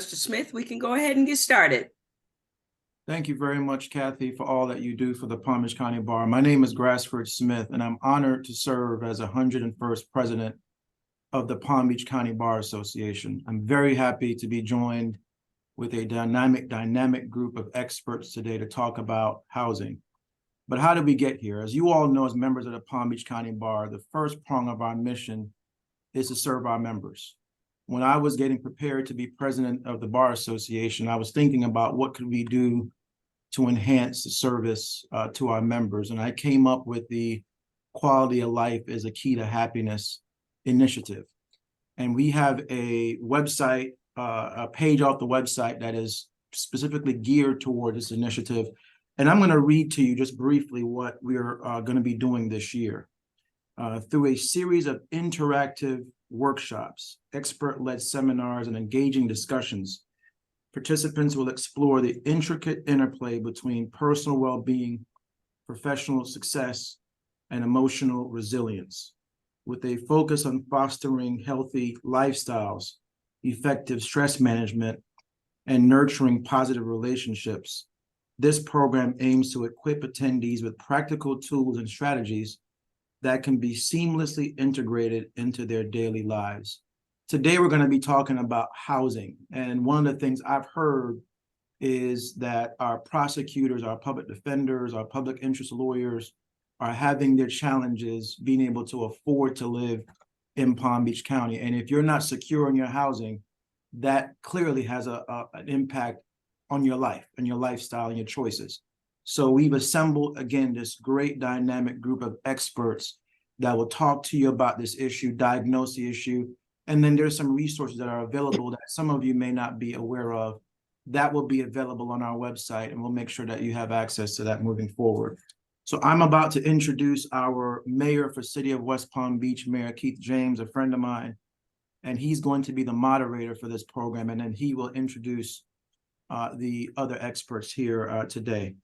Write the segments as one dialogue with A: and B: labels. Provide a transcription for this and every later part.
A: Mr. Smith, we can go ahead and get started.
B: Thank you very much, Kathy, for all that you do for the Palm Beach County Bar. My name is Grassford Smith, and I'm honored to serve as 101st president of the Palm Beach County Bar Association. I'm very happy to be joined with a dynamic group of experts today to talk about housing. But how did we get here? As you all know, as members of the Palm Beach County Bar, the first prong of our mission is to serve our members. When I was getting prepared to be president of the Bar Association, I was thinking about what could we do to enhance the service to our members. And I came up with the Quality of Life is a Key to Happiness initiative. And we have a website, a page off the website that is specifically geared toward this initiative. And I'm going to read to you just briefly what we're going to be doing this year. Through a series of interactive workshops, expert-led seminars, and engaging discussions, participants will explore the intricate interplay between personal well-being, professional success, and emotional resilience, with a focus on fostering healthy lifestyles, effective stress management, and nurturing positive relationships. This program aims to equip attendees with practical tools and strategies that can be seamlessly integrated into their daily lives. Today, we're going to be talking about housing. And one of the things I've heard is that our prosecutors, our public defenders, our public interest lawyers are having their challenges being able to afford to live in Palm Beach County. And if you're not secure in your housing, that clearly has an impact on your life and your lifestyle and your choices. So we've assembled, again, this great dynamic group of experts that will talk to you about this issue, diagnose the issue, and then there's some resources that are available that some of you may not be aware of that will be available on our website, and we'll make sure that you have access to that moving forward. So I'm about to introduce our mayor for City of West Palm Beach, Mayor Keith James, a friend of mine, and he's going to be the moderator for this program, and then he will introduce the other experts here today.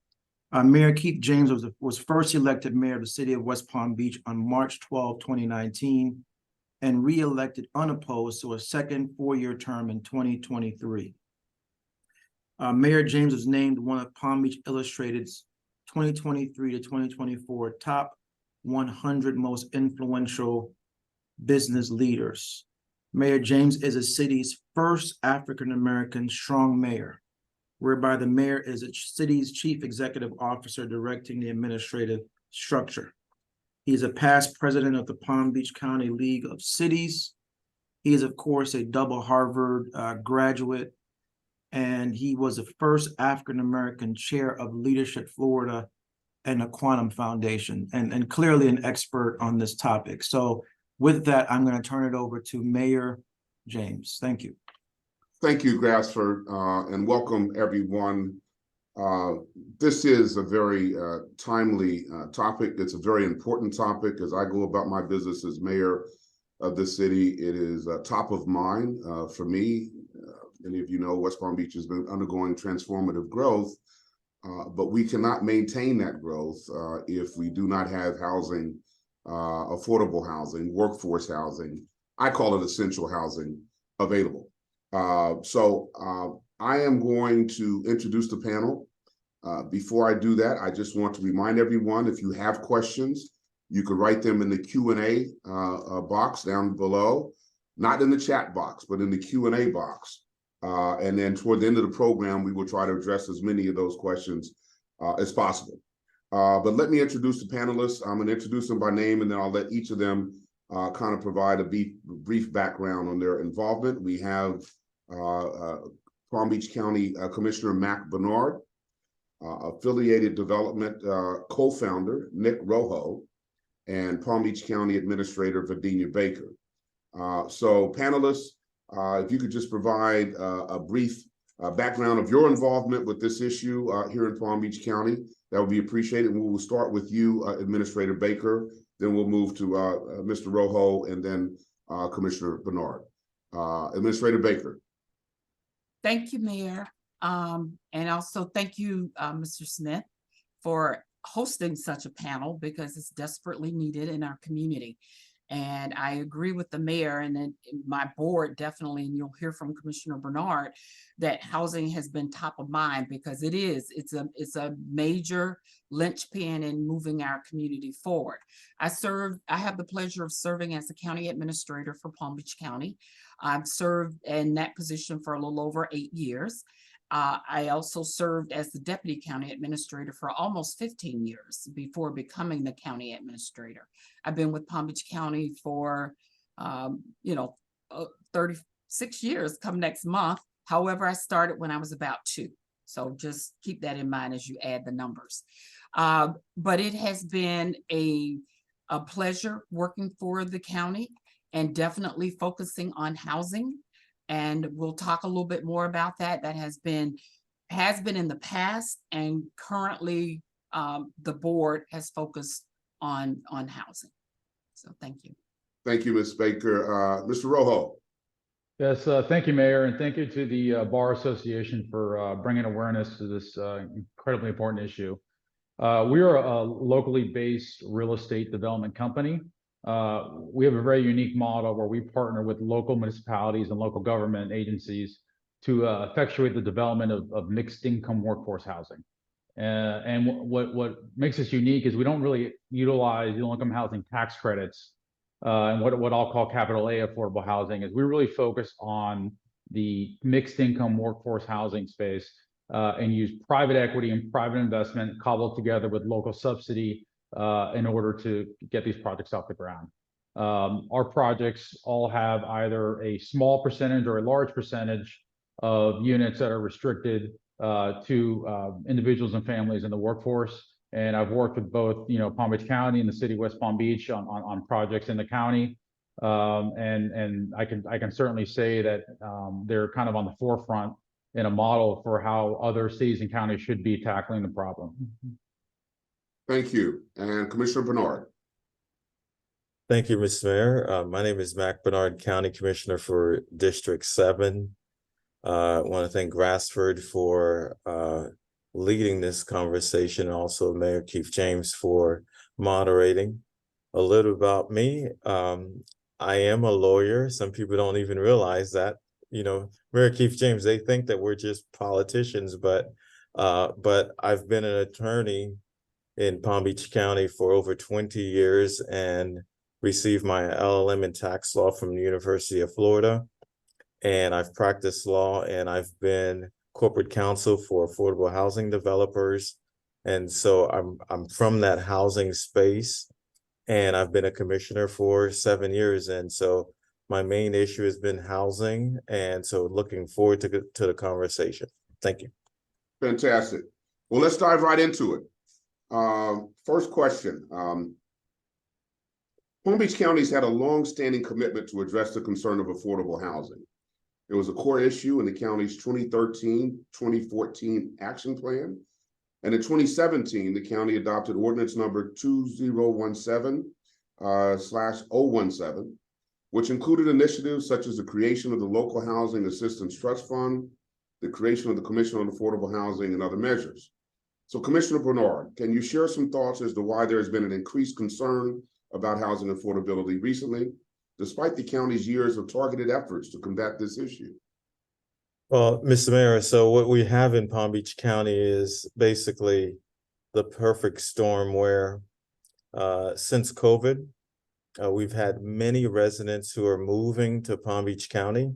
B: Mayor Keith James was first elected mayor of the City of West Palm Beach on March 12, 2019, and re-elected unopposed to a second four-year term in 2023. Mayor James was named one of Palm Beach Illustrated's 2023 to 2024 top 100 most influential business leaders. Mayor James is the city's first African-American strong mayor, whereby the mayor is a city's chief executive officer directing the administrative structure. He is a past president of the Palm Beach County League of Cities. He is, of course, a double Harvard graduate, and he was the first African-American chair of Leadership Florida and the Quantum Foundation, and clearly an expert on this topic. So with that, I'm going to turn it over to Mayor James. Thank you.
C: Thank you, Grassford, and welcome everyone. This is a very timely topic. It's a very important topic. As I go about my business as mayor of the city, it is top of mind for me. Many of you know West Palm Beach has been undergoing transformative growth, but we cannot maintain that growth if we do not have housing, affordable housing, workforce housing. I call it essential housing available. So I am going to introduce the panel. Before I do that, I just want to remind everyone, if you have questions, you can write them in the Q&A box down below, not in the chat box, but in the Q&A box. And then toward the end of the program, we will try to address as many of those questions as possible. But let me introduce the panelists. I'm going to introduce them by name, and then I'll let each of them kind of provide a brief background on their involvement. We have Palm Beach County Commissioner Mac Bernard, Affiliated Development co-founder Nick Rojo, and Palm Beach County Administrator Virginia Baker. So panelists, if you could just provide a brief background of your involvement with this issue here in Palm Beach County, that would be appreciated. And we will start with you, Administrator Baker, then we'll move to Mr. Rojo, and then Commissioner Bernard. Administrator Baker.
D: Thank you, Mayor. And also thank you, Mr. Smith, for hosting such a panel, because it's desperately needed in our community. And I agree with the mayor and then my board definitely, and you'll hear from Commissioner Bernard, that housing has been top of mind because it's a major linchpin in moving our community forward. I have the pleasure of serving as the county administrator for Palm Beach County. I've served in that position for a little over 8 years. I also served as the deputy county administrator for almost 15 years before becoming the county administrator. I've been with Palm Beach County for, 36 years come next month. However, I started when I was about 2. So just keep that in mind as you add the numbers. But it has been a pleasure working for the county and definitely focusing on housing. And we'll talk a little bit more about that. That has been in the past, and currently the board has focused on housing. So thank you.
C: Thank you, Ms. Baker. Mr. Rojo.
E: Yes, thank you, Mayor, and thank you to the Bar Association for bringing awareness to this incredibly important issue. We are a locally based real estate development company. We have a very unique model where we partner with local municipalities and local government agencies to effectuate the development of mixed income workforce housing. And what makes us unique is we don't really utilize low income housing tax credits and what I'll call capital A affordable housing. Is we really focus on the mixed income workforce housing space and use private equity and private investment cobbled together with local subsidy in order to get these projects off the ground. Our projects all have either a small percentage or a large percentage of units that are restricted to individuals and families in the workforce. And I've worked with both, Palm Beach County and the city of West Palm Beach on projects in the county. And I can certainly say that they're kind of on the forefront in a model for how other cities and counties should be tackling the problem.
C: Thank you. And Commissioner Bernard.
F: Thank you, Mr. Mayor. My name is Mac Bernard, County Commissioner for District 7. I want to thank Grassford for leading this conversation, and also Mayor Keith James for moderating. A little about me. I am a lawyer. Some people don't even realize that. Mayor Keith James, they think that we're just politicians, but I've been an attorney in Palm Beach County for over 20 years and received my LLM in tax law from the University of Florida. And I've practiced law, and I've been corporate counsel for affordable housing developers. And so I'm from that housing space, and I've been a commissioner for 7 years. And so my main issue has been housing. And so looking forward to the conversation. Thank you.
C: Fantastic. Well, let's dive right into it. First question. Palm Beach County's had a long-standing commitment to address the concern of affordable housing. It was a core issue in the county's 2013-2014 action plan. And in 2017, the county adopted ordinance number 2017/017, which included initiatives such as the creation of the Local Housing Assistance Trust Fund, the creation of the Commission on Affordable Housing, and other measures. So Commissioner Bernard, can you share some thoughts as to why there has been an increased concern about housing affordability recently, despite the county's years of targeted efforts to combat this issue?
F: Well, Mr. Mayor, so what we have in Palm Beach County is basically the perfect storm where since COVID, we've had many residents who are moving to Palm Beach County.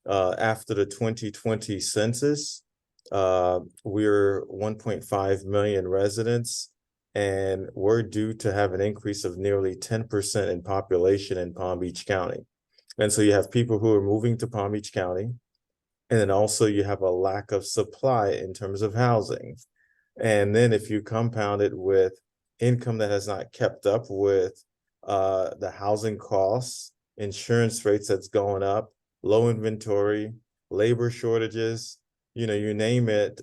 F: After the 2020 census, we're 1.5 million residents, and we're due to have an increase of nearly 10% in population in Palm Beach County. And so you have people who are moving to Palm Beach County, and then also you have a lack of supply in terms of housing. And then if you compound it with income that has not kept up with the housing costs, insurance rates that's going up, low inventory, labor shortages, you name it,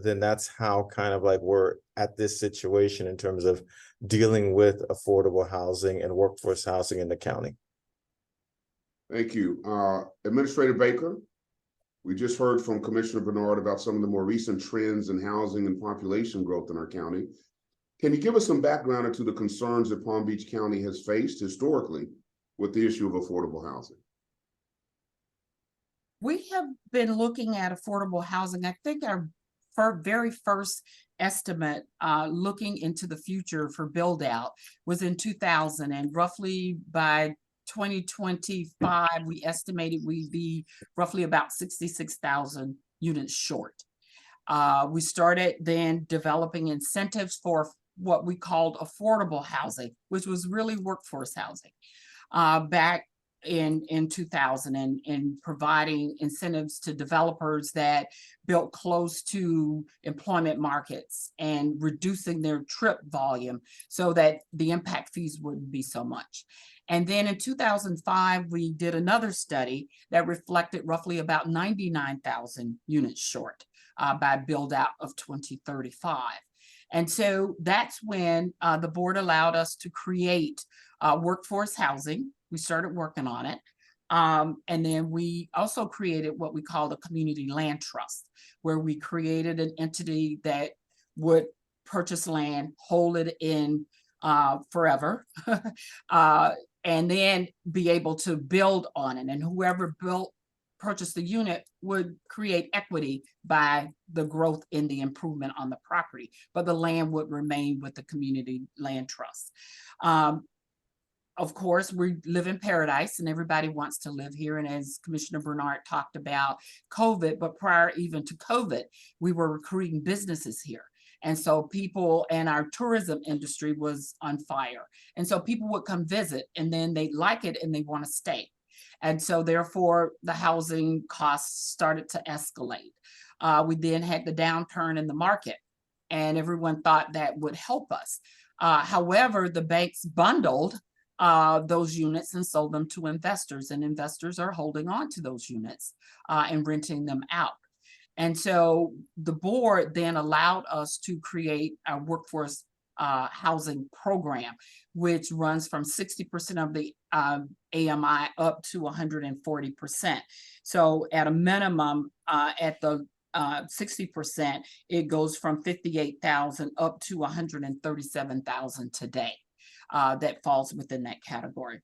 F: then that's how kind of like we're at this situation in terms of dealing with affordable housing and workforce housing in the county.
C: Thank you. Administrator Baker, we just heard from Commissioner Bernard about some of the more recent trends in housing and population growth in our county. Can you give us some background into the concerns that Palm Beach County has faced historically with the issue of affordable housing?
D: We have been looking at affordable housing. I think our very first estimate, looking into the future for build out was in 2000, and roughly by 2025, we estimated we'd be roughly about 66,000 units short. We started then developing incentives for what we called affordable housing, which was really workforce housing, back in 2000, and providing incentives to developers that built close to employment markets and reducing their trip volume so that the impact fees wouldn't be so much. And then in 2005, we did another study that reflected roughly about 99,000 units short by build out of 2035. And so that's when the board allowed us to create workforce housing. We started working on it. And then we also created what we call the community land trust, where we created an entity that would purchase land, hold it in forever, and then be able to build on it. And whoever purchased the unit would create equity by the growth in the improvement on the property, but the land would remain with the community land trust. Of course, we live in paradise and everybody wants to live here. And as Commissioner Bernard talked about COVID, but prior even to COVID, we were recruiting businesses here. And so people, and our tourism industry was on fire. And so people would come visit and then they like it and they want to stay. And so therefore the housing costs started to escalate. We then had the downturn in the market and everyone thought that would help us. However, the banks bundled those units and sold them to investors, and investors are holding on to those units and renting them out. And so the board then allowed us to create a workforce housing program, which runs from 60% of the AMI up to 140%. So at a minimum, at the 60%, it goes from 58,000 up to 137,000 today. That falls within that category.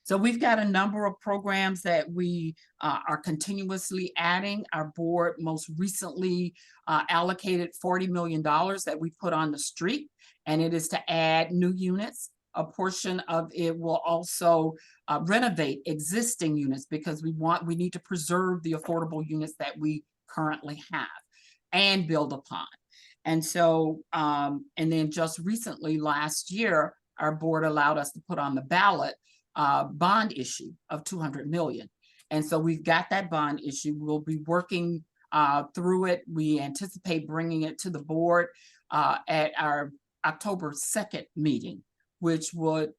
D: So we've got a number of programs that we are continuously adding. Our board most recently allocated $40 million that we put on the street, and it is to add new units. A portion of it will also renovate existing units because we need to preserve the affordable units that we currently have and build upon. And so, and then just recently last year, our board allowed us to put on the ballot bond issue of $200 million. And so we've got that bond issue. We'll be working through it. We anticipate bringing it to the board at our October 2nd meeting, which would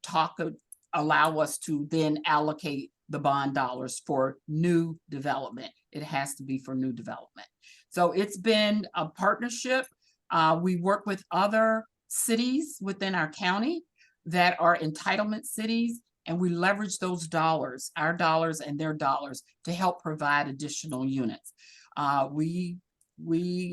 D: allow us to then allocate the bond dollars for new development. It has to be for new development. So it's been a partnership. We work with other cities within our county that are entitlement cities, and we leverage those dollars, our dollars and their dollars, to help provide additional units. We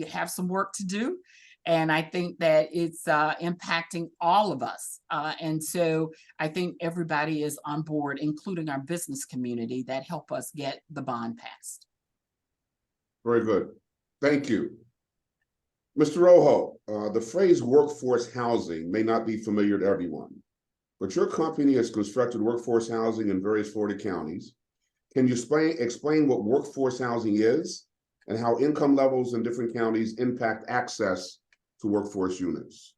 D: have some work to do, and I think that it's impacting all of us. And so I think everybody is on board, including our business community that help us get the bond passed.
C: Very good. Thank you. Mr. Rojo, the phrase workforce housing may not be familiar to everyone, but your company has constructed workforce housing in various Florida counties. Can you explain what workforce housing is and how income levels in different counties impact access to workforce units?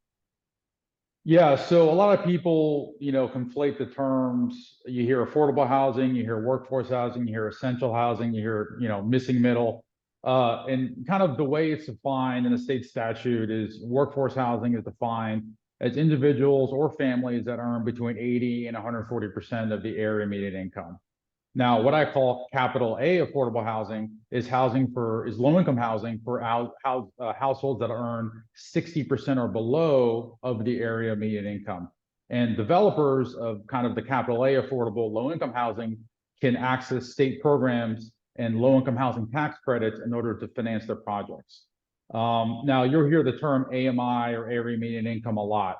E: Yeah, so a lot of people, conflate the terms. You hear affordable housing, you hear workforce housing, you hear essential housing, you hear, missing middle. And kind of the way it's defined in the state statute is workforce housing is defined as individuals or families that earn between 80 and 140% of the area median income. Now, what I call capital A affordable housing is low-income housing for households that earn 60% or below of the area median income. And developers of kind of the capital A affordable low-income housing can access state programs and low-income housing tax credits in order to finance their projects. Now, you'll hear the term AMI or area median income a lot.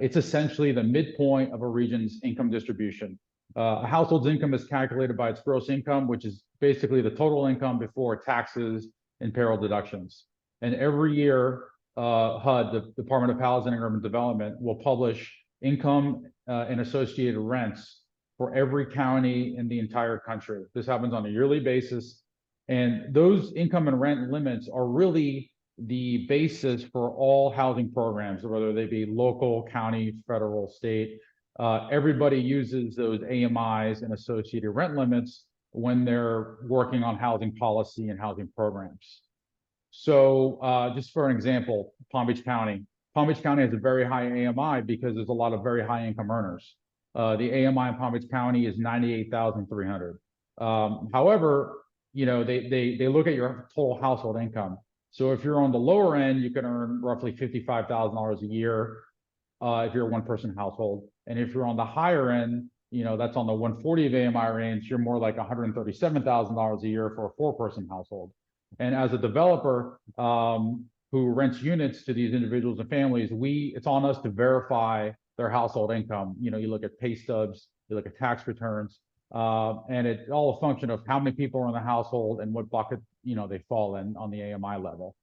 E: It's essentially the midpoint of a region's income distribution. A household's income is calculated by its gross income, which is basically the total income before taxes and payroll deductions. And every year, HUD, the Department of Housing and Urban Development, will publish income and associated rents for every county in the entire country. This happens on a yearly basis. And those income and rent limits are really the basis for all housing programs, whether they be local, county, federal, state. Everybody uses those AMIs and associated rent limits when they're working on housing policy and housing programs. So just for an example, Palm Beach County. Palm Beach County has a very high AMI because there's a lot of very high income earners. The AMI in Palm Beach County is 98,300. However, you know, they look at your total household income. So if you're on the lower end, you can earn roughly $55,000 a year if you're a one-person household. And if you're on the higher end, you know, that's on the 140 of AMI range, you're more like $137,000 a year for a four-person household. And as a developer who rents units to these individuals and families, it's on us to verify their household income. You know, you look at pay stubs, you look at tax returns, and it's all a function of how many people are in the household and what bucket, you know, they fall in on the AMI level.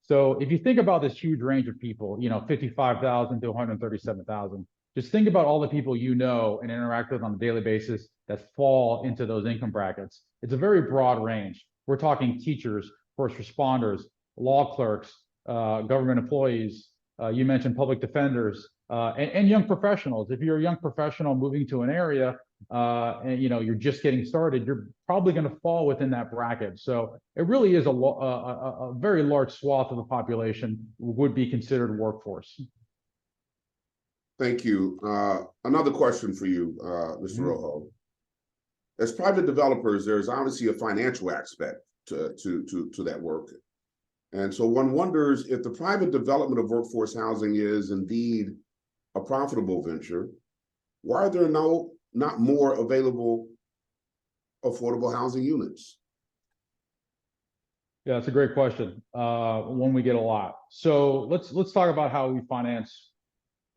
E: So if you think about this huge range of people, you know, 55,000 to 137,000, just think about all the people you know and interact with on a daily basis that fall into those income brackets. It's a very broad range. We're talking teachers, first responders, law clerks, government employees. You mentioned public defenders and young professionals. If you're a young professional moving to an area and you know you're just getting started, you're probably going to fall within that bracket. So it really is a very large swath of the population would be considered workforce.
C: Thank you. Another question for you, Mr. Rojo. As private developers, there's obviously a financial aspect to that work. And so one wonders if the private development of workforce housing is indeed a profitable venture, why are there not more available affordable housing units?
E: Yeah, that's a great question. One we get a lot. So let's talk about how we finance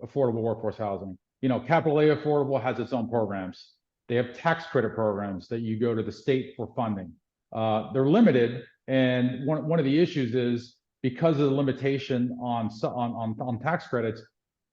E: affordable workforce housing. You know, Capital A Affordable has its own programs. They have tax credit programs that you go to the state for funding. They're limited, and one of the issues is because of the limitation on tax credits,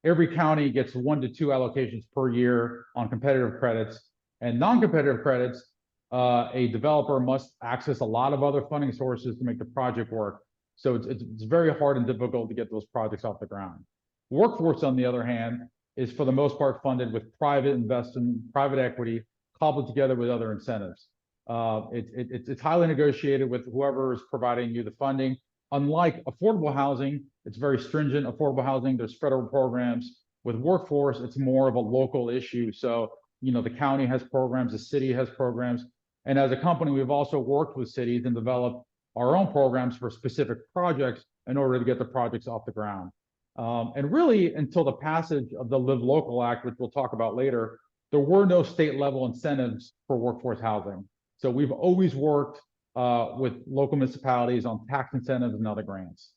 E: every county gets 1 to 2 allocations per year on competitive credits, and non-competitive credits. A developer must access a lot of other funding sources to make the project work. So it's very hard and difficult to get those projects off the ground. Workforce, on the other hand, is for the most part funded with private investment, private equity, cobbled together with other incentives. It's highly negotiated with whoever is providing you the funding. Unlike affordable housing, it's very stringent. Affordable housing, there's federal programs. With workforce, it's more of a local issue. So, you know, the county has programs, the city has programs. And as a company, we've also worked with cities and developed our own programs for specific projects in order to get the projects off the ground. And really, until the passage of the Live Local Act, which we'll talk about later, there were no state level incentives for workforce housing. So we've always worked with local municipalities on tax incentives and other grants.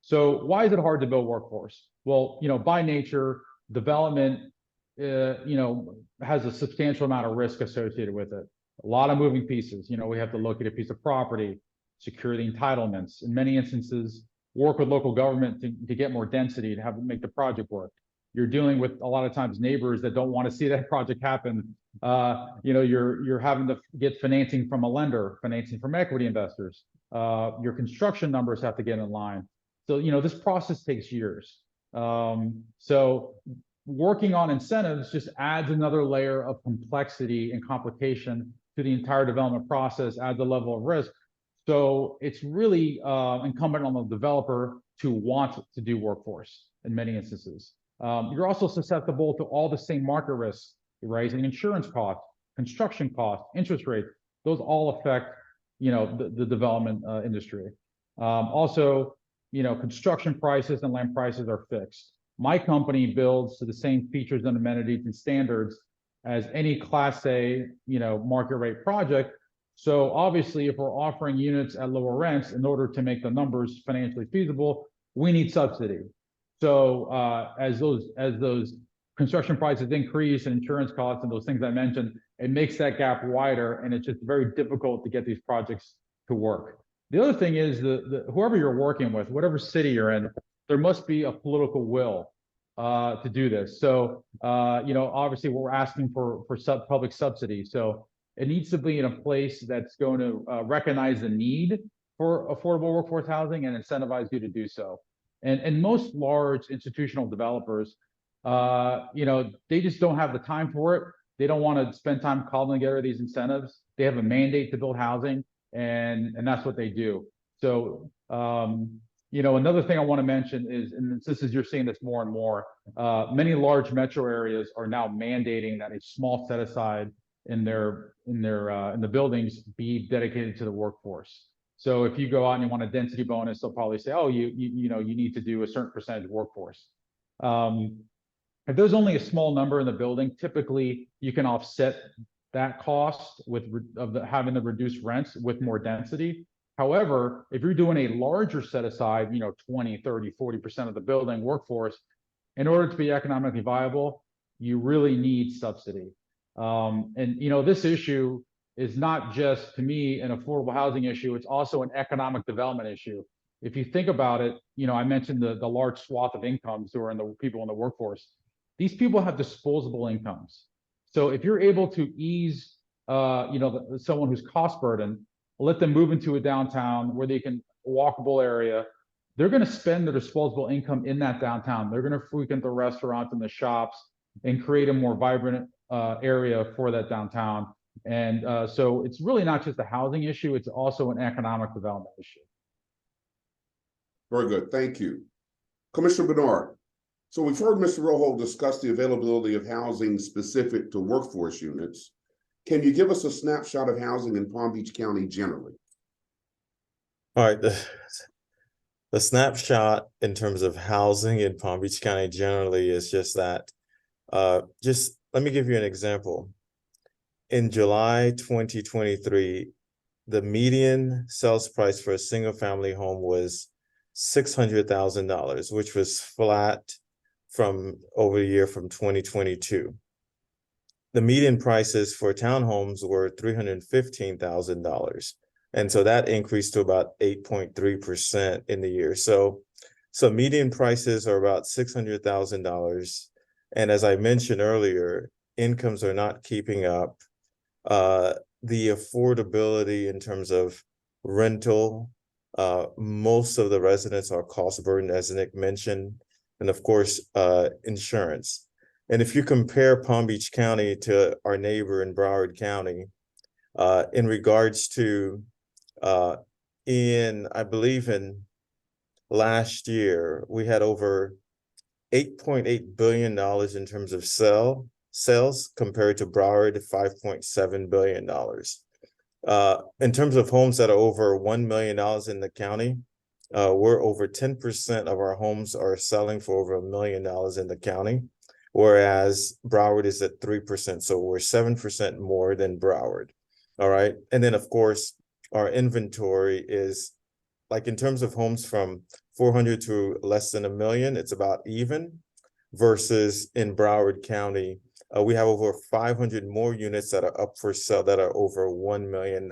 E: So why is it hard to build workforce? Well, you know, by nature, development, you know, has a substantial amount of risk associated with it. A lot of moving pieces. You know, we have to look at a piece of property, secure the entitlements. In many instances, work with local government to get more density to make the project work. You're dealing with a lot of times neighbors that don't want to see that project happen. You know, you're having to get financing from a lender, financing from equity investors. Your construction numbers have to get in line. So, you know, this process takes years. So working on incentives just adds another layer of complexity and complication to the entire development process, adds a level of risk. So it's really incumbent on the developer to want to do workforce in many instances. You're also susceptible to all the same market risks, rising insurance costs, construction costs, interest rates. Those all affect, you know, the development industry. Also, you know, construction prices and land prices are fixed. My company builds to the same features and amenities and standards as any Class A, you know, market rate project. So obviously, if we're offering units at lower rents in order to make the numbers financially feasible, we need subsidy. So as those construction prices increase and insurance costs and those things I mentioned, it makes that gap wider, and it's just very difficult to get these projects to work. The other thing is whoever you're working with, whatever city you're in, there must be a political will to do this. So, obviously we're asking for public subsidy. So it needs to be in a place that's going to recognize the need for affordable workforce housing and incentivize you to do so. And most large institutional developers, they just don't have the time for it. They don't want to spend time calling together these incentives. They have a mandate to build housing, and that's what they do. So, another thing I want to mention is, and this is, you're seeing this more and more, many large metro areas are now mandating that a small set aside in the buildings be dedicated to the workforce. So if you go out and you want a density bonus, they'll probably say, oh, you need to do a certain percentage workforce. If there's only a small number in the building, typically you can offset that cost having the reduced rents with more density. However, if you're doing a larger set aside, 20, 30, 40% of the building workforce, in order to be economically viable, you really need subsidy. This issue is not just, to me, an affordable housing issue, it's also an economic development issue. If you think about it, I mentioned the large swath of incomes who are people in the workforce. These people have disposable incomes. So if you're able to ease, someone who's cost burdened, let them move into a downtown where they can walkable area, they're going to spend their disposable income in that downtown. They're going to frequent the restaurants and the shops and create a more vibrant area for that downtown. And so it's really not just a housing issue, it's also an economic development issue.
C: Very good, thank you. Commissioner Bernard, so we've heard Mr. Rojo discuss the availability of housing specific to workforce units. Can you give us a snapshot of housing in Palm Beach County generally?
F: All right, the snapshot in terms of housing in Palm Beach County generally is just that. Just let me give you an example. In July 2023, the median sales price for a single family home was $600,000, which was flat from over a year from 2022. The median prices for townhomes were $315,000. And so that increased to about 8.3% in the year. So median prices are about $600,000. And as I mentioned earlier, incomes are not keeping up. The affordability in terms of rental, most of the residents are cost burdened, as Nick mentioned, and of course, insurance. And if you compare Palm Beach County to our neighbor in Broward County, in regards to, I believe in last year, we had over $8.8 billion in terms of sales compared to Broward, $5.7 billion. In terms of homes that are over $1 million in the county, we're over 10% of our homes are selling for over $1 million in the county, whereas Broward is at 3%. So we're 7% more than Broward. All right. And then, of course, our inventory is like in terms of homes from 400 to less than $1 million, it's about even, versus in Broward County, we have over 500 more units that are up for sale that are over $1 million.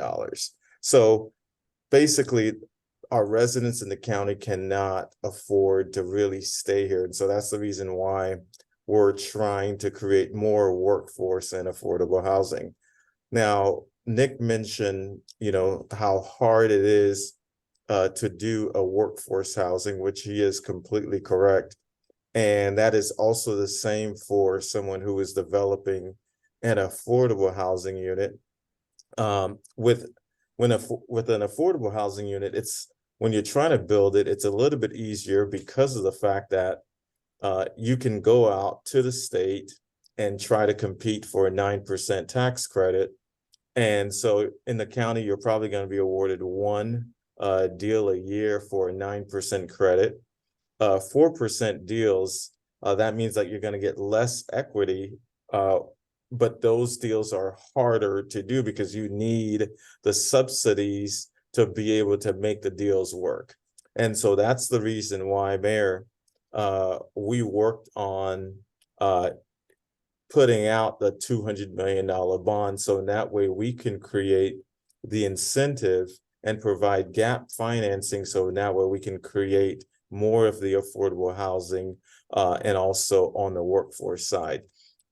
F: So basically, our residents in the county cannot afford to really stay here. And so that's the reason why we're trying to create more workforce and affordable housing. Now, Nick mentioned, how hard it is to do a workforce housing, which he is completely correct. And that is also the same for someone who is developing an affordable housing unit. With an affordable housing unit, when you're trying to build it, it's a little bit easier because of the fact that you can go out to the state and try to compete for a 9% tax credit. And so in the county, you're probably going to be awarded one deal a year for a 9% credit. 4% deals, that means that you're going to get less equity, but those deals are harder to do because you need the subsidies to be able to make the deals work. And so that's the reason why, Mayor, we worked on putting out the $200 million bond. So in that way we can create the incentive and provide gap financing. So in that way we can create more of the affordable housing and also on the workforce side.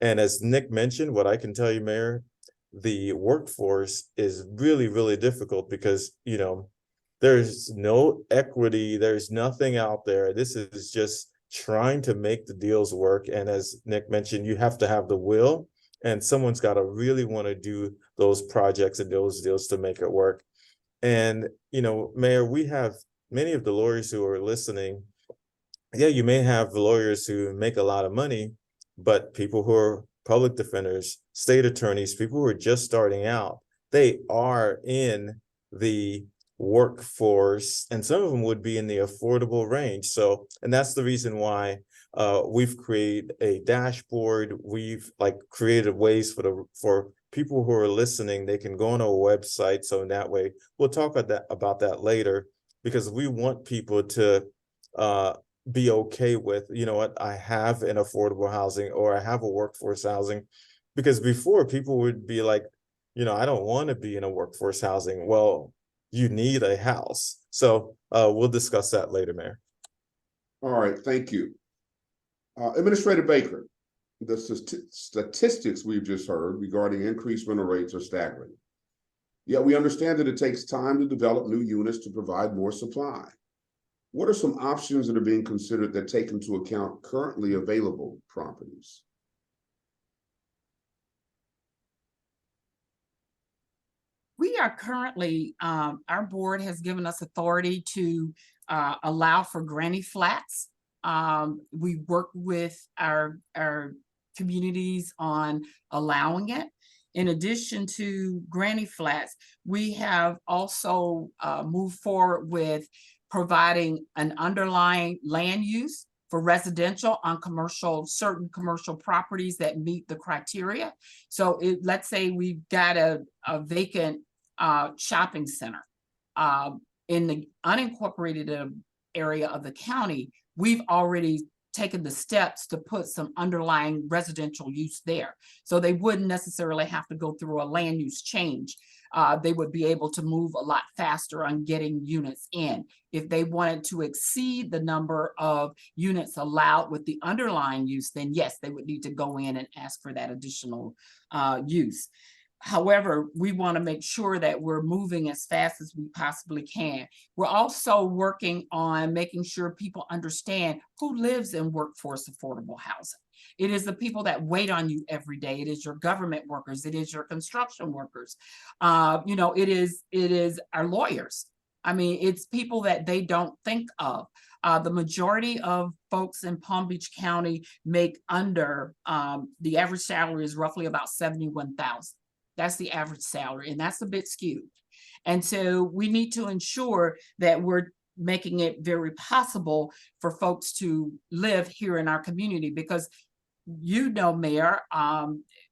F: And as Nick mentioned, what I can tell you, Mayor, the workforce is really, really difficult because, you know, there's no equity, there's nothing out there. This is just trying to make the deals work. And as Nick mentioned, you have to have the will, and someone's got to really want to do those projects and those deals to make it work. And, you know, Mayor, we have many of the lawyers who are listening. Yeah, you may have lawyers who make a lot of money, but people who are public defenders, state attorneys, people who are just starting out, they are in the workforce, and some of them would be in the affordable range. So, and that's the reason why we've created a dashboard. We've created ways for people who are listening, they can go on our website. So in that way, we'll talk about that later, because we want people to be okay with, you know what, I have an affordable housing or I have a workforce housing. Because before, people would be like, you know, I don't want to be in a workforce housing. Well, you need a house. So we'll discuss that later, Mayor.
C: All right, thank you. Administrator Baker, the statistics we've just heard regarding increased rental rates are staggering. Yet we understand that it takes time to develop new units to provide more supply. What are some options that are being considered that take into account currently available properties?
D: We are currently, our board has given us authority to allow for granny flats. We work with our communities on allowing it. In addition to granny flats, we have also moved forward with providing an underlying land use for residential on certain commercial properties that meet the criteria. So let's say we've got a vacant shopping center in the unincorporated area of the county. We've already taken the steps to put some underlying residential use there. So they wouldn't necessarily have to go through a land use change. They would be able to move a lot faster on getting units in. If they wanted to exceed the number of units allowed with the underlying use, then yes, they would need to go in and ask for that additional use. However, we want to make sure that we're moving as fast as we possibly can. We're also working on making sure people understand who lives in workforce affordable housing. It is the people that wait on you every day. It is your government workers. It is your construction workers. You know, it is our lawyers. I mean, it's people that they don't think of. The majority of folks in Palm Beach County make under, the average salary is roughly about $71,000. That's the average salary, and that's a bit skewed. And so we need to ensure that we're making it very possible for folks to live here in our community, because you know, Mayor,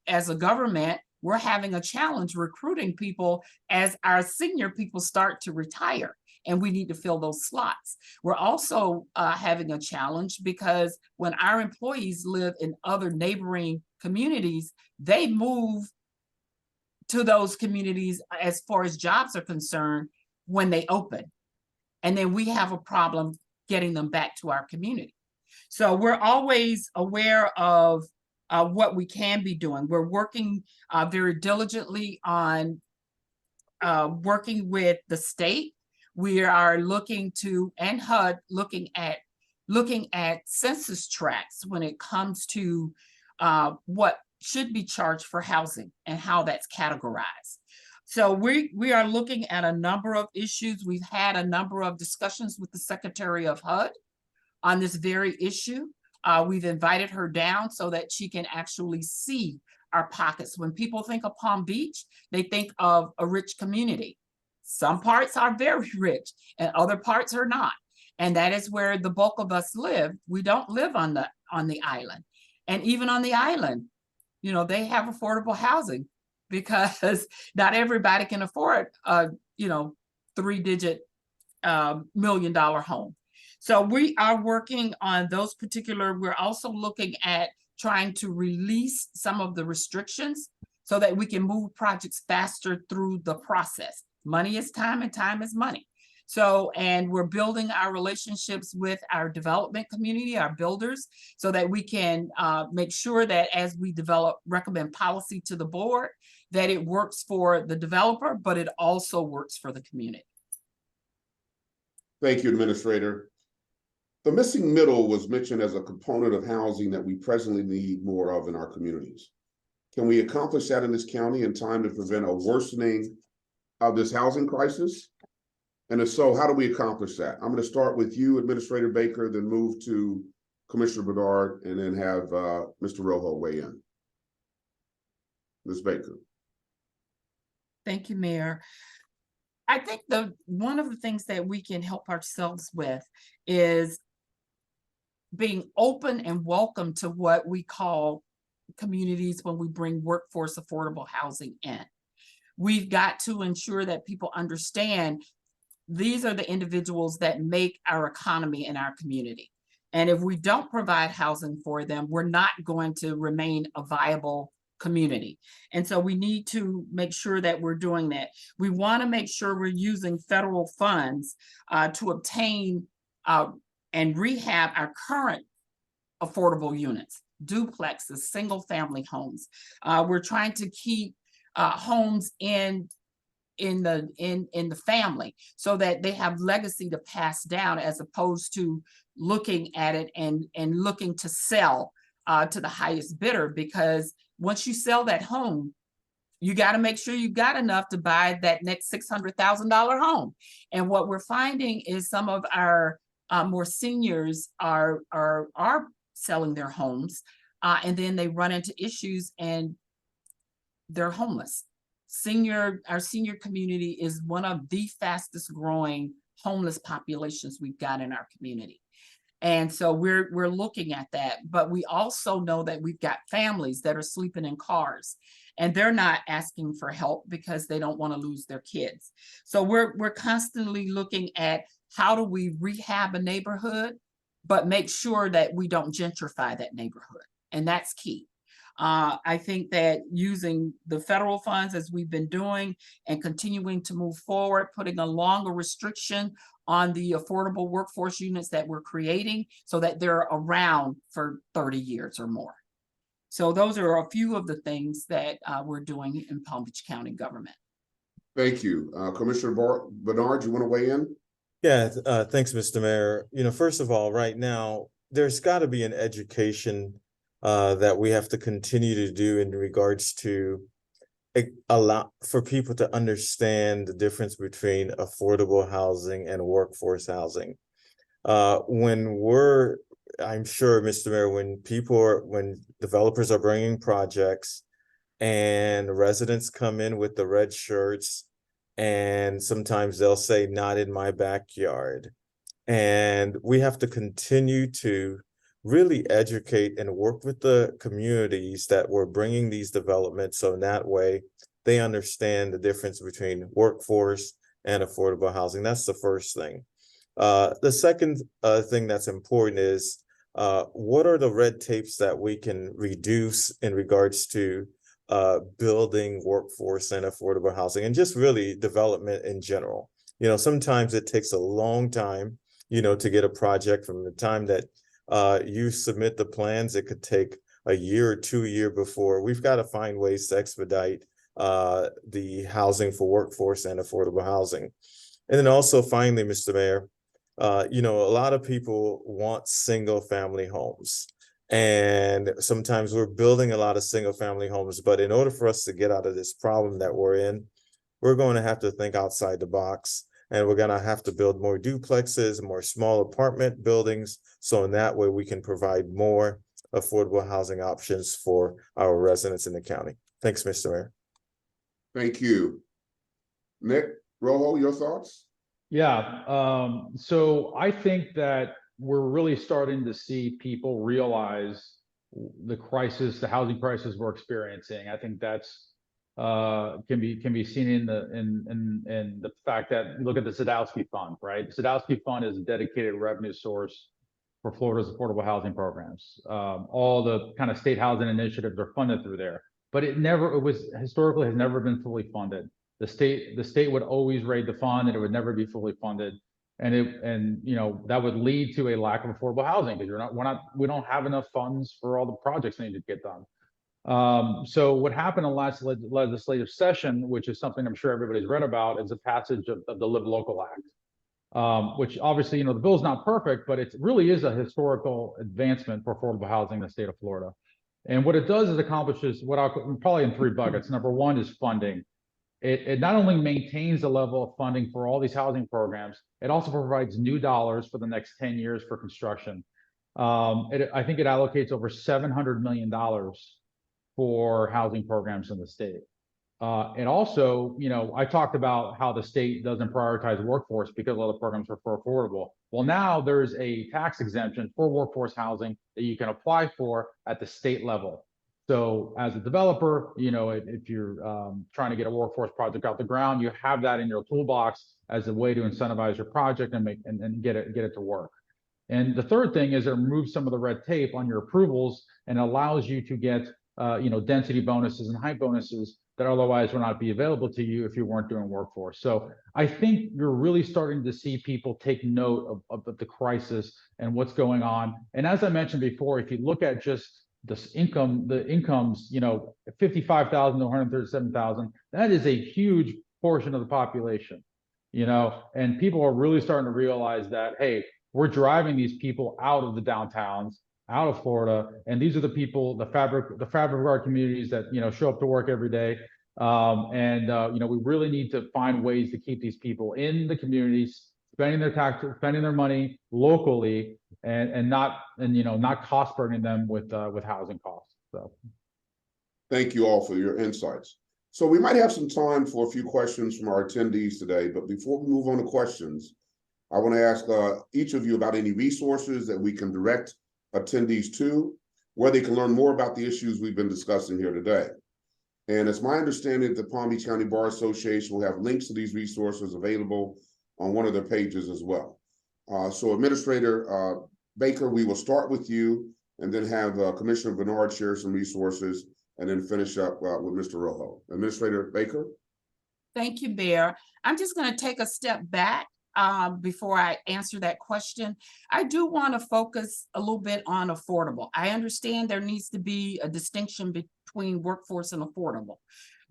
D: as a government, we're having a challenge recruiting people as our senior people start to retire, and we need to fill those slots. We're also having a challenge because when our employees live in other neighboring communities, they move to those communities as far as jobs are concerned when they open. And then we have a problem getting them back to our community. So we're always aware of what we can be doing. We're working very diligently on working with the state. We are looking to, and HUD, looking at census tracts when it comes to what should be charged for housing and how that's categorized. So we are looking at a number of issues. We've had a number of discussions with the Secretary of HUD on this very issue. We've invited her down so that she can actually see our pockets. When people think of Palm Beach, they think of a rich community. Some parts are very rich and other parts are not. And that is where the bulk of us live. We don't live on the island. And even on the island, you know, they have affordable housing because not everybody can afford a, you know, 3-digit $1 million home. So we are working on those particular, we're also looking at trying to release some of the restrictions so that we can move projects faster through the process. Money is time and time is money. So, and we're building our relationships with our development community, our builders, so that we can make sure that as we recommend policy to the board, that it works for the developer, but it also works for the community.
C: Thank you, Administrator. The missing middle was mentioned as a component of housing that we presently need more of in our communities. Can we accomplish that in this county in time to prevent a worsening of this housing crisis? And if so, how do we accomplish that? I'm going to start with you, Administrator Baker, then move to Commissioner Bernard, and then have Mr. Rojo weigh in. Ms. Baker.
D: Thank you, Mayor. I think one of the things that we can help ourselves with is being open and welcome to what we call communities when we bring workforce affordable housing in. We've got to ensure that people understand these are the individuals that make our economy in our community. And if we don't provide housing for them, we're not going to remain a viable community. And so we need to make sure that we're doing that. We want to make sure we're using federal funds to obtain and rehab our current affordable units, duplexes, single family homes. We're trying to keep homes in the family so that they have legacy to pass down, as opposed to looking at it and looking to sell to the highest bidder. Because once you sell that home, you got to make sure you've got enough to buy that next $600,000 home. And what we're finding is some of our more seniors are selling their homes, and then they run into issues and they're homeless. Our senior community is one of the fastest growing homeless populations we've got in our community. And so we're looking at that, but we also know that we've got families that are sleeping in cars, and they're not asking for help because they don't want to lose their kids. So we're constantly looking at how do we rehab a neighborhood, but make sure that we don't gentrify that neighborhood. And that's key. I think that using the federal funds as we've been doing and continuing to move forward, putting a longer restriction on the affordable workforce units that we're creating so that they're around for 30 years or more. So those are a few of the things that we're doing in Palm Beach County government.
C: Thank you. Commissioner Bernard, you want to weigh in?
F: Yeah, thanks, Mr. Mayor. First of all, right now, there's got to be an education that we have to continue to do in regards to allow for people to understand the difference between affordable housing and workforce housing. I'm sure, Mr. Mayor, when developers are bringing projects and residents come in with the red shirts, and sometimes they'll say, "Not in my backyard." And we have to continue to really educate and work with the communities that we're bringing these developments, so in that way they understand the difference between workforce and affordable housing. That's the first thing. The second thing that's important is what are the red tapes that we can reduce in regards to building workforce and affordable housing, and just really development in general. Sometimes it takes a long time, to get a project. From the time that you submit the plans, it could take a year or 2 years before. We've got to find ways to expedite the housing for workforce and affordable housing. And then also finally, Mr. Mayor, a lot of people want single family homes. And sometimes we're building a lot of single family homes, but in order for us to get out of this problem that we're in, we're going to have to think outside the box, and we're going to have to build more duplexes, more small apartment buildings. So in that way, we can provide more affordable housing options for our residents in the county. Thanks, Mr. Mayor.
C: Thank you. Nick, Rojo, your thoughts?
E: Yeah, so I think that we're really starting to see people realize the housing crisis we're experiencing. I think that's can be seen in the fact that look at the Sadowski Fund, right? The Sadowski Fund is a dedicated revenue source for Florida's affordable housing programs. All the kind of state housing initiatives are funded through there, but it was historically has never been fully funded. The state would always raid the fund, and it would never be fully funded. And you know, that would lead to a lack of affordable housing because we don't have enough funds for all the projects that need to get done. So what happened in the last legislative session, which is something I'm sure everybody's read about, is the passage of the Live Local Act, which obviously, you know, the bill's not perfect, but it really is a historical advancement for affordable housing in the state of Florida. And what it does is accomplishes what I'll probably in three buckets. Number one is funding. It not only maintains the level of funding for all these housing programs, it also provides new dollars for the next 10 years for construction. I think it allocates over $700 million for housing programs in the state. And also, you know, I talked about how the state doesn't prioritize workforce because all the programs are for affordable. Well, now there's a tax exemption for workforce housing that you can apply for at the state level. So as a developer, you know, if you're trying to get a workforce project out the ground, you have that in your toolbox as a way to incentivize your project and get it to work. And the third thing is it removes some of the red tape on your approvals and allows you to get you know, density bonuses and height bonuses that otherwise would not be available to you if you weren't doing workforce. So I think you're really starting to see people take note of the crisis and what's going on. And as I mentioned before, if you look at just the incomes, you know, 55,000 to 137,000, that is a huge portion of the population, you know, and people are really starting to realize that, hey, we're driving these people out of the downtowns, out of Florida, and these are the people, the fabric of our communities that, you know, show up to work every day. You know, we really need to find ways to keep these people in the communities, spending their taxes, spending their money locally, and not cost burdening them with housing costs. So,
C: thank you all for your insights. So we might have some time for a few questions from our attendees today, but before we move on to questions, I want to ask each of you about any resources that we can direct attendees to, where they can learn more about the issues we've been discussing here today. And it's my understanding that the Palm Beach County Bar Association will have links to these resources available on one of their pages as well. So Administrator Baker, we will start with you and then have Commissioner Bernard share some resources and then finish up with Mr. Rojo. Administrator Baker.
D: Thank you, Bear. I'm just going to take a step back before I answer that question. I do want to focus a little bit on affordable. I understand there needs to be a distinction between workforce and affordable,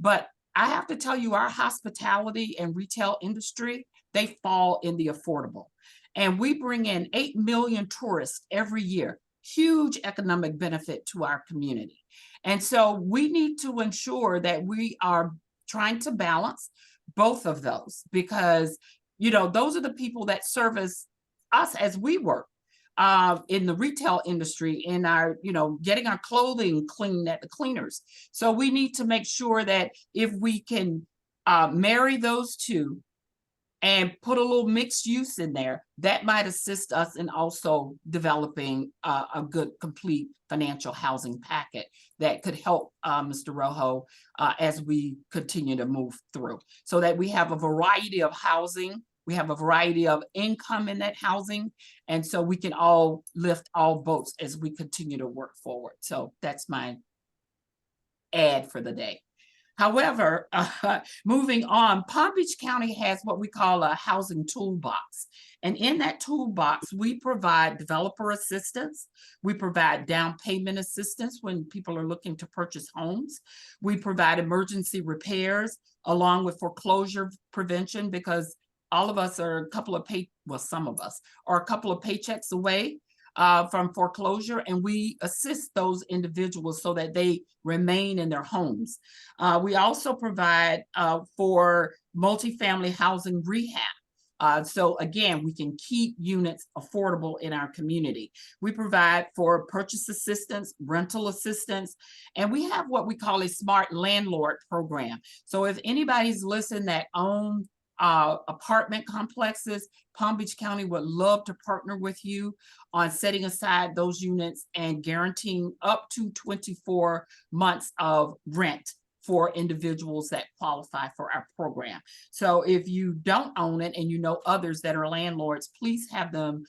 D: but I have to tell you, our hospitality and retail industry, they fall in the affordable. And we bring in 8 million tourists every year, huge economic benefit to our community. And so we need to ensure that we are trying to balance both of those, because, you know, those are the people that service us as we work in the retail industry, in our, you know, getting our clothing cleaned at the cleaners. So we need to make sure that if we can marry those two and put a little mixed use in there, that might assist us in also developing a good, complete financial housing packet that could help Mr. Rojo as we continue to move through, so that we have a variety of housing, we have a variety of income in that housing, and so we can all lift all boats as we continue to work forward. So that's my ad for the day. However, moving on, Palm Beach County has what we call a housing toolbox. And in that toolbox, we provide developer assistance. We provide down payment assistance when people are looking to purchase homes. We provide emergency repairs along with foreclosure prevention, because all of us are some of us are a couple of paychecks away from foreclosure, and we assist those individuals so that they remain in their homes. We also provide for multifamily housing rehab. So again, we can keep units affordable in our community. We provide for purchase assistance, rental assistance, and we have what we call a smart landlord program. So if anybody's listening that owns apartment complexes, Palm Beach County would love to partner with you on setting aside those units and guaranteeing up to 24 months of rent for individuals that qualify for our program. So if you don't own it and you know others that are landlords, please have them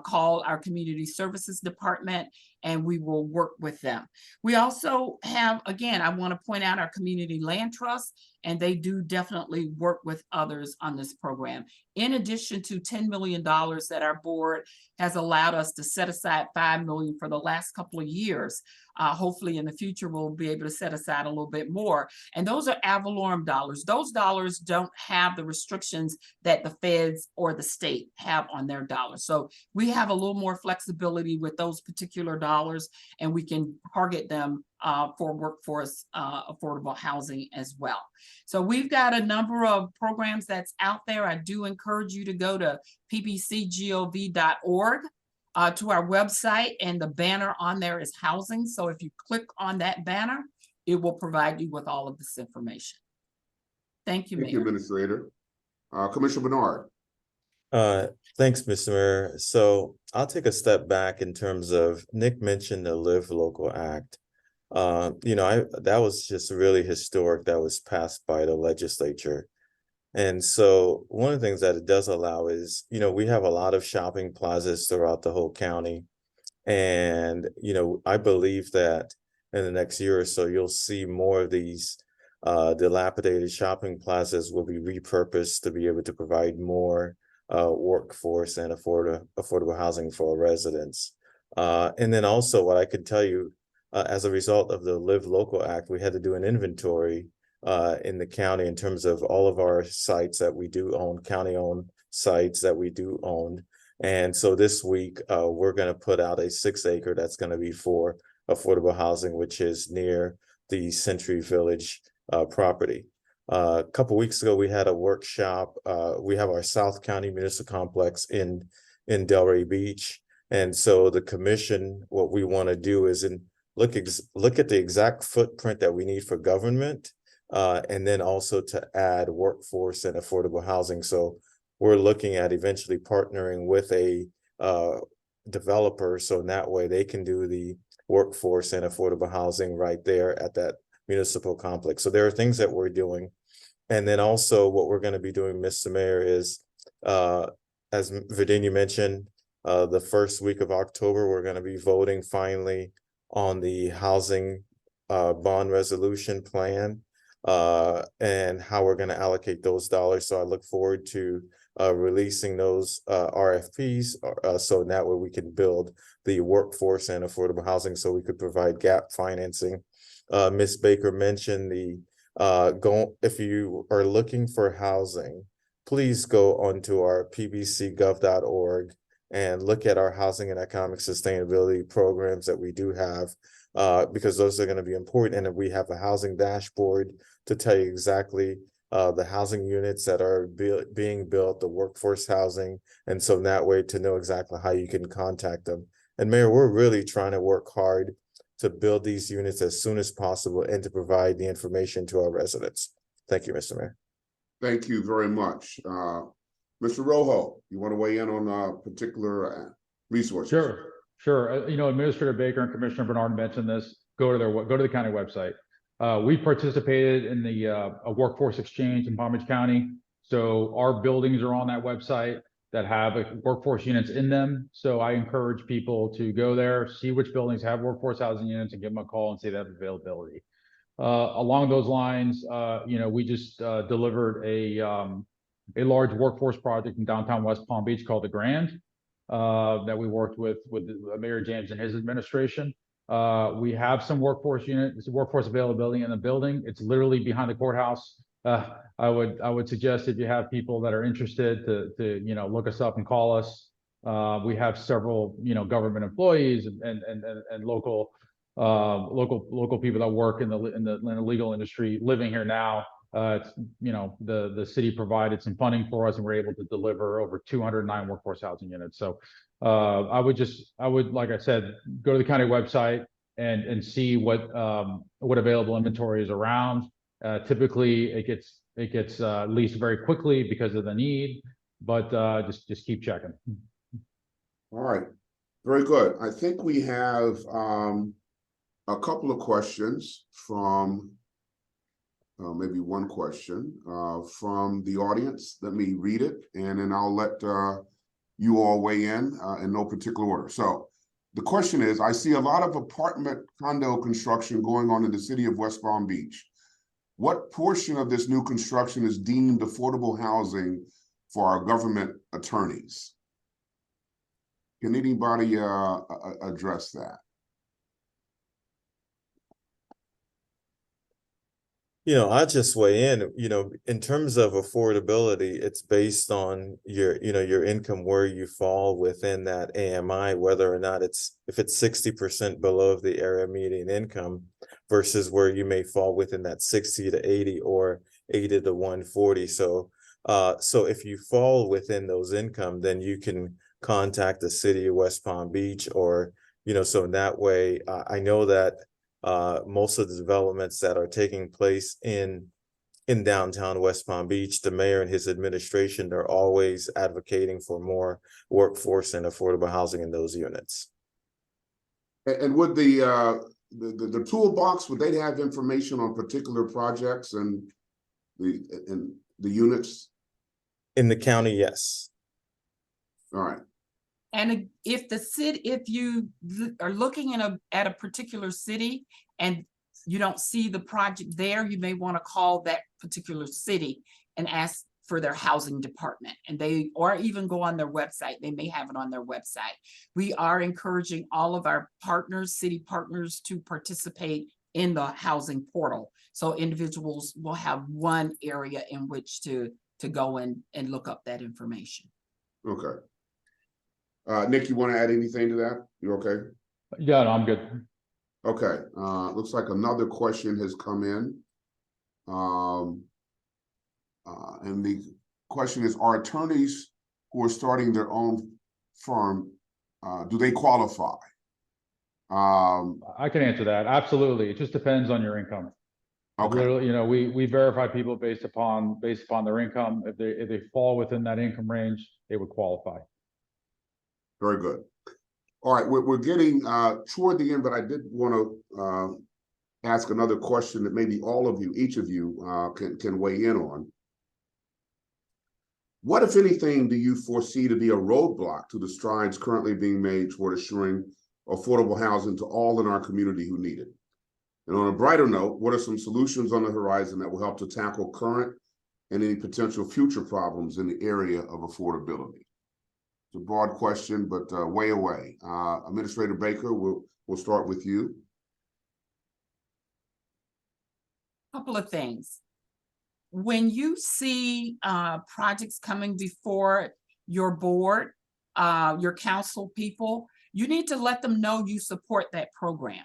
D: call our community services department and we will work with them. We also have, again, I want to point out our community land trust, and they do definitely work with others on this program. In addition to $10 million that our board has allowed us to set aside $5 million for the last couple of years. Hopefully in the future, we'll be able to set aside a little bit more. And those are ad valorem dollars. Those dollars don't have the restrictions that the feds or the state have on their dollars. So we have a little more flexibility with those particular dollars, and we can target them for workforce affordable housing as well. So we've got a number of programs that's out there. I do encourage you to go to pbcgov.org. To our website, and the banner on there is housing. So if you click on that banner, it will provide you with all of this information. Thank you,
C: Thank you,
D: Mayor.
C: Administrator. Commissioner Bernard.
F: Thanks, Mr. Mayor. So I'll take a step back in terms of Nick mentioned the Live Local Act. That was just really historic. That was passed by the legislature. And so one of the things that it does allow is, we have a lot of shopping plazas throughout the whole county. And, I believe that in the next year or so, you'll see more of these dilapidated shopping plazas will be repurposed to be able to provide more workforce and affordable housing for our residents. And then also what I could tell you, as a result of the Live Local Act, we had to do an inventory in the county in terms of all of our sites that we do own, county-owned sites that we do own. And so this week, we're going to put out a 6-acre that's going to be for affordable housing, which is near the Century Village property. A couple of weeks ago, we had a workshop. We have our South County Municipal Complex in Delray Beach. And so the commission, what we want to do is look at the exact footprint that we need for government. And then also to add workforce and affordable housing. So we're looking at eventually partnering with a developer, so in that way they can do the workforce and affordable housing right there at that municipal complex. So there are things that we're doing. And then also what we're going to be doing, Mr. Mayor, is as Virginia mentioned, the first week of October, we're going to be voting finally on the housing bond resolution plan. And how we're going to allocate those dollars. So I look forward to releasing those RFPs so that way we can build the workforce and affordable housing so we could provide gap financing. Ms. Baker mentioned if you are looking for housing, please go onto our pbcgov.org and look at our housing and economic sustainability programs that we do have. Because those are going to be important. And we have a housing dashboard to tell you exactly the housing units that are being built, the workforce housing. And so that way to know exactly how you can contact them. And Mayor, we're really trying to work hard to build these units as soon as possible and to provide the information to our residents. Thank you, Mr. Mayor.
C: Thank you very much. Mr. Rojo, you want to weigh in on particular resources?
E: Sure. Administrator Baker and Commissioner Bernard mentioned this. Go to the county website. We participated in the workforce exchange in Palm Beach County. So our buildings are on that website that have workforce units in them. So I encourage people to go there, see which buildings have workforce housing units, and give them a call and see that availability. Along those lines, we just delivered a large workforce project in downtown West Palm Beach called the Grand. That we worked with Mayor James and his administration. We have some workforce availability in the building. It's literally behind the courthouse. I would suggest if you have people that are interested to look us up and call us. We have several government employees and local people that work in the legal industry living here now. The city provided some funding for us, and we're able to deliver over 209 workforce housing units. So I would, like I said, go to the county website and see what available inventory is around. Typically, it gets leased very quickly because of the need, but just keep checking.
C: All right, very good. I think we have a couple of questions from maybe one question from the audience. Let me read it, and then I'll let you all weigh in no particular order. So the question is, I see a lot of apartment condo construction going on in the city of West Palm Beach. What portion of this new construction is deemed affordable housing for our government attorneys? Can anybody address that?
F: I'll just weigh in, in terms of affordability, it's based on your income, where you fall within that AMI, whether or not if it's 60% below the area median income versus where you may fall within that 60 to 80 or 80 to 140. So if you fall within those income, then you can contact the city of West Palm Beach or, so in that way, I know that most of the developments that are taking place in downtown West Palm Beach, the mayor and his administration are always advocating for more workforce and affordable housing in those units.
C: And would the toolbox, would they have information on particular projects and the units?
F: In the county, yes.
C: All right.
D: And if you are looking at a particular city and you don't see the project there, you may want to call that particular city and ask for their housing department, or even go on their website. They may have it on their website. We are encouraging all of our partners, city partners, to participate in the housing portal. So individuals will have one area in which to go in and look up that information.
C: Okay. Nick, you want to add anything to that? You okay?
E: Yeah, no, I'm good.
C: Okay. Looks like another question has come in. And the question is, are attorneys who are starting their own firm, do they qualify?
E: I can answer that. Absolutely. It just depends on your income.
C: Okay.
E: Literally, we verify people based upon their income. If they fall within that income range, they would qualify.
C: Very good. All right, we're getting toward the end, but I did want to ask another question that maybe all of you, each of you, can weigh in on. What, if anything, do you foresee to be a roadblock to the strides currently being made toward assuring affordable housing to all in our community who need it? And on a brighter note, what are some solutions on the horizon that will help to tackle current and any potential future problems in the area of affordability? It's a broad question, but way away. Administrator Baker, we'll start with you.
D: Couple of things. When you see projects coming before your board, your council people, you need to let them know you support that program.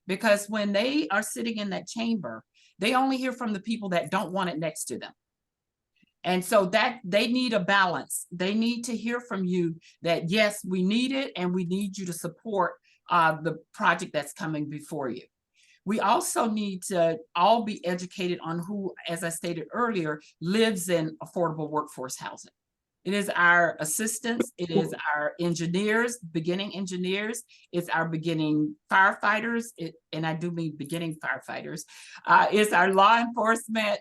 D: Because when they are sitting in that chamber, they only hear from the people that don't want it next to them. And so that they need a balance. They need to hear from you that, yes, we need it and we need you to support the project that's coming before you. We also need to all be educated on who, as I stated earlier, lives in affordable workforce housing. It is our assistants, it is our engineers, beginning engineers, it's our beginning firefighters, and I do mean beginning firefighters, it's our law enforcement,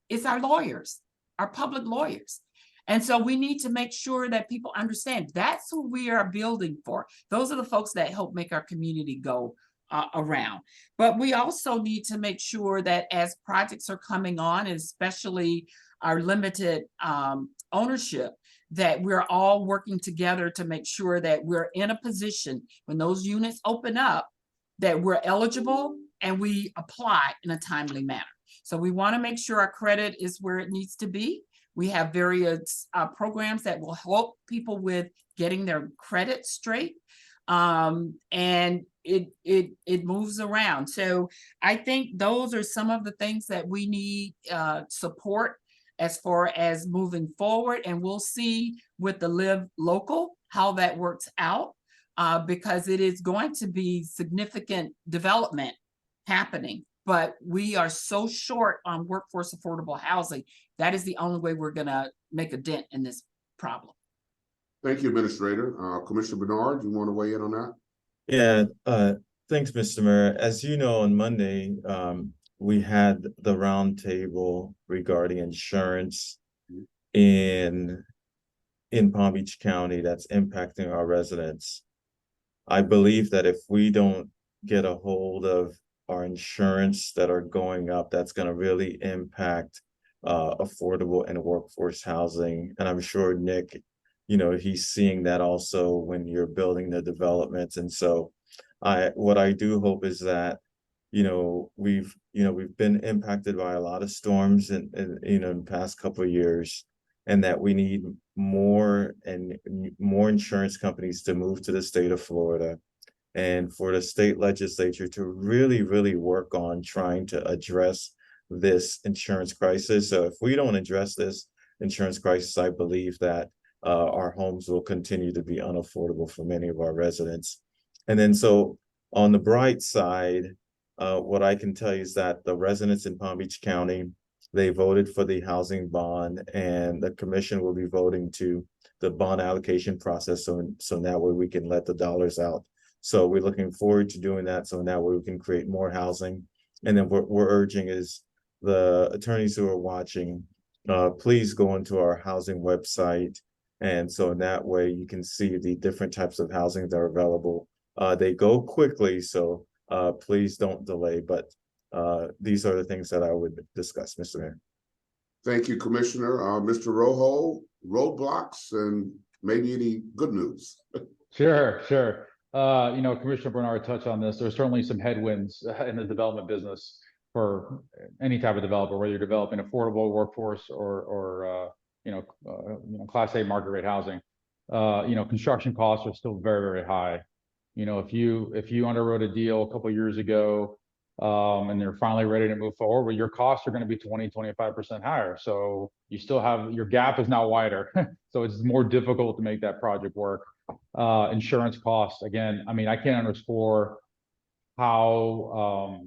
D: it's our lawyers, our public lawyers. And so we need to make sure that people understand that's who we are building for. Those are the folks that help make our community go around. But we also need to make sure that as projects are coming on, and especially our limited ownership, that we're all working together to make sure that we're in a position when those units open up, that we're eligible and we apply in a timely manner. So we want to make sure our credit is where it needs to be. We have various programs that will help people with getting their credit straight. And it moves around. So I think those are some of the things that we need support as far as moving forward. And we'll see with the Live Local how that works out, because it is going to be significant development happening. But we are so short on workforce affordable housing. That is the only way we're going to make a dent in this problem.
C: Thank you, Administrator. Commissioner Bernard, you want to weigh in on that?
F: Yeah, thanks, Mr. Mayor. As you know, on Monday, we had the roundtable regarding insurance in Palm Beach County that's impacting our residents. I believe that if we don't get a hold of our insurance that are going up, that's going to really impact affordable and workforce housing. And I'm sure Nick, he's seeing that also when you're building the developments. And so what I do hope is that, we've been impacted by a lot of storms in the past couple of years, and that we need more and more insurance companies to move to the state of Florida, and for the state legislature to really, really work on trying to address this insurance crisis. So if we don't address this insurance crisis, I believe that our homes will continue to be unaffordable for many of our residents. And then so on the bright side, what I can tell you is that the residents in Palm Beach County, they voted for the housing bond, and the commission will be voting to the bond allocation process. So that way we can let the dollars out. So we're looking forward to doing that. So that way we can create more housing. And then what we're urging is the attorneys who are watching, please go into our housing website. And so in that way you can see the different types of housing that are available. They go quickly, so please don't delay. But these are the things that I would discuss, Mr. Mayor.
C: Thank you, Commissioner. Mr. Rojo, roadblocks and maybe any good news.
E: Sure. Commissioner Bernard touched on this. There's certainly some headwinds in the development business for any type of developer, whether you're developing affordable workforce or Class A market rate housing. Construction costs are still very, very high. If you underwrote a deal a couple of years ago, and they're finally ready to move forward, well, your costs are going to be 20-25% higher. So you still have, your gap is now wider. So it's more difficult to make that project work. Insurance costs, again, I mean, I can't underscore how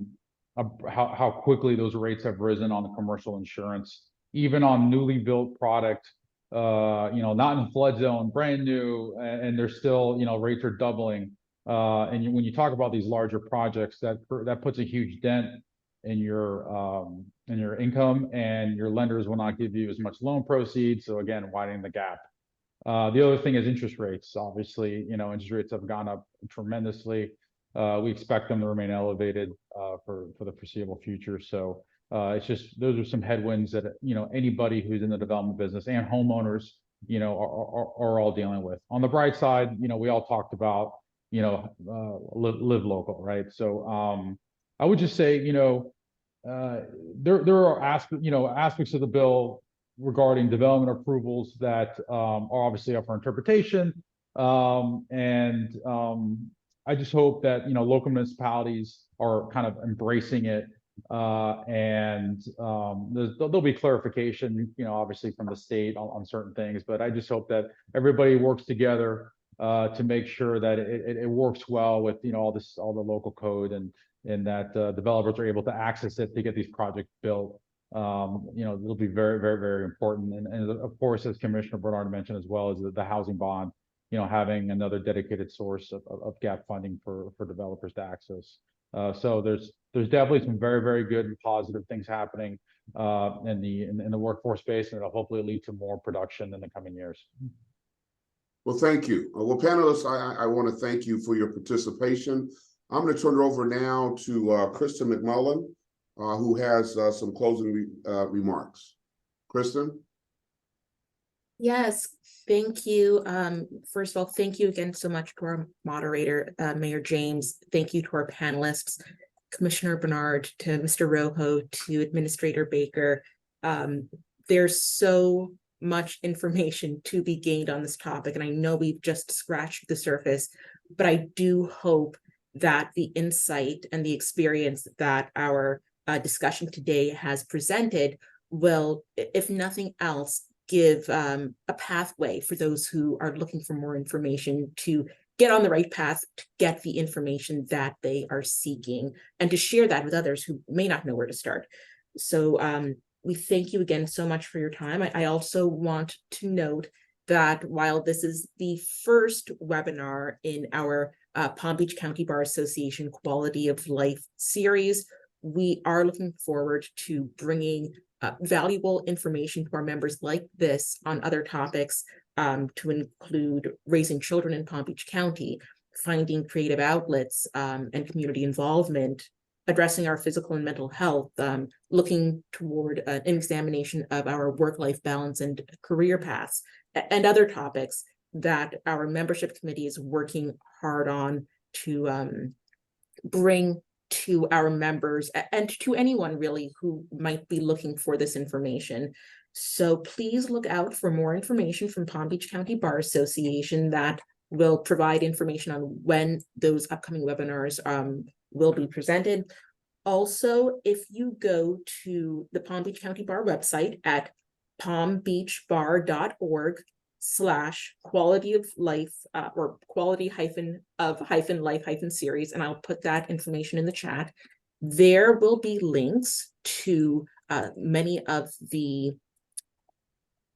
E: quickly those rates have risen on the commercial insurance, even on newly built product, not in the flood zone, brand new, and they're still, rates are doubling. And when you talk about these larger projects, that puts a huge dent in your income, and your lenders will not give you as much loan proceeds. So again, widening the gap. The other thing is interest rates. Obviously, interest rates have gone up tremendously. We expect them to remain elevated for the foreseeable future. So it's just, those are some headwinds that anybody who's in the development business and homeowners are all dealing with. On the bright side, we all talked about live local, right? So I would just say there are aspects of the bill regarding development approvals that are obviously up for interpretation, and I just hope that local municipalities are kind of embracing it, and there'll be clarification obviously from the state on certain things, but I just hope that everybody works together to make sure that it works well with all the local code, and that developers are able to access it to get these projects built. It'll be very, very, very important. And of course, as Commissioner Bernard mentioned, as well as the housing bond, having another dedicated source of gap funding for developers to access. So there's definitely some very, very good and positive things happening in the workforce space, and it'll hopefully lead to more production in the coming years.
C: Well, thank you. Well, panelists, I want to thank you for your participation. I'm going to turn it over now to Kristen McMullen, who has some closing remarks. Kristen?
G: Yes, thank you. First of all, thank you again so much to our moderator, Mayor James. Thank you to our panelists, Commissioner Bernard, to Mr. Rojo, to Administrator Baker. There's so much information to be gained on this topic, and I know we've just scratched the surface, but I do hope that the insight and the experience that our discussion today has presented will, if nothing else, give a pathway for those who are looking for more information to get on the right path, to get the information that they are seeking, and to share that with others who may not know where to start. So we thank you again so much for your time. I also want to note that while this is the first webinar in our Palm Beach County Bar Association Quality of Life series, we are looking forward to bringing valuable information to our members like this on other topics, to include raising children in Palm Beach County, finding creative outlets and community involvement, addressing our physical and mental health, looking toward an examination of our work-life balance and career paths, and other topics that our membership committee is working hard on to bring to our members and to anyone really who might be looking for this information. So please look out for more information from Palm Beach County Bar Association that will provide information on when those upcoming webinars will be presented. Also, if you go to the Palm Beach County Bar website at palmbeachbar.org/quality of life or quality-of-life-series, and I'll put that information in the chat. There will be links to many of the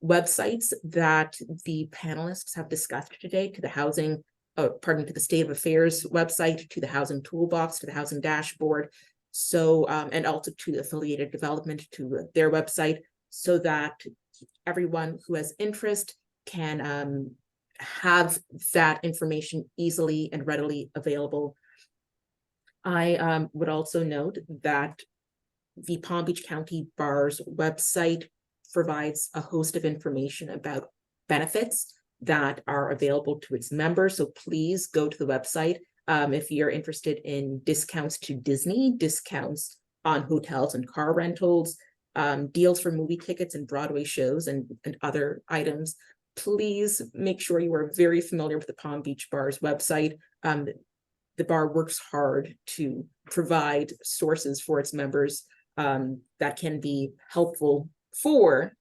G: websites that the panelists have discussed today, to the housing, to the State of Affairs website, to the Housing Toolbox, to the Housing Dashboard, so and also to the Affiliated Development, to their website, so that everyone who has interest can have that information easily and readily available. I would also note that the Palm Beach County Bar's website provides a host of information about benefits that are available to its members. So please go to the website if you're interested in discounts to Disney, discounts on hotels and car rentals, deals for movie tickets and Broadway shows and other items. Please make sure you are very familiar with the Palm Beach Bar's website. The bar works hard to provide sources for its members that can be helpful for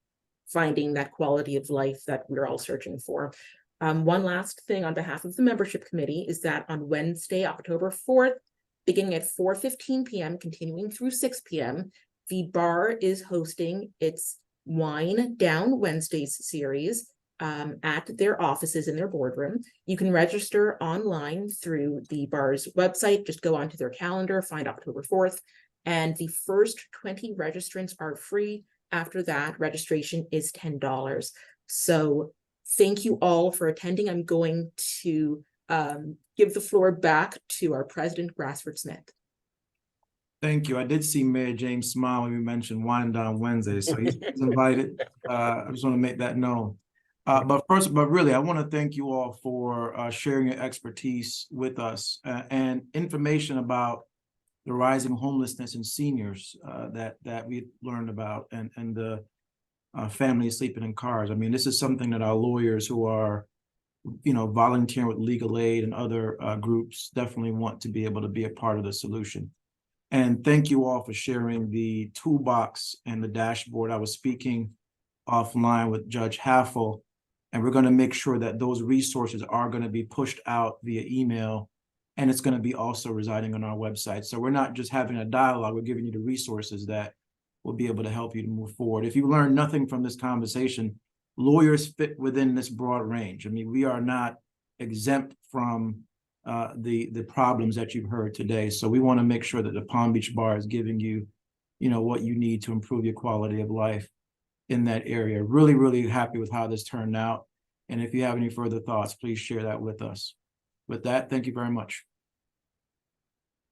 G: finding that quality of life that we're all searching for. One last thing on behalf of the membership committee is that on Wednesday, October 4th, beginning at 4:15 p.m., continuing through 6 p.m., the bar is hosting its Wine Down Wednesdays series at their offices in their boardroom. You can register online through the bar's website. Just go onto their calendar, find October 4th, and the first 20 registrants are free. After that, registration is $10. So thank you all for attending. I'm going to give the floor back to our president, Grassford Smith.
B: Thank you. I did see Mayor James smile when we mentioned Wine Down Wednesday, so he's invited. I just want to make that known. But really, I want to thank you all for sharing your expertise with us and information about the rising homelessness in seniors that we've learned about, and the families sleeping in cars. I mean, this is something that our lawyers who are, volunteering with legal aid and other groups definitely want to be able to be a part of the solution. And thank you all for sharing the toolbox and the dashboard. I was speaking offline with Judge Haffel, and we're going to make sure that those resources are going to be pushed out via email, and it's going to be also residing on our website. So we're not just having a dialogue, we're giving you the resources that will be able to help you to move forward. If you learn nothing from this conversation, lawyers fit within this broad range. I mean, we are not exempt from the problems that you've heard today. So we want to make sure that the Palm Beach Bar is giving you, what you need to improve your quality of life in that area. Really, really happy with how this turned out. And if you have any further thoughts, please share that with us. With that, thank you very much.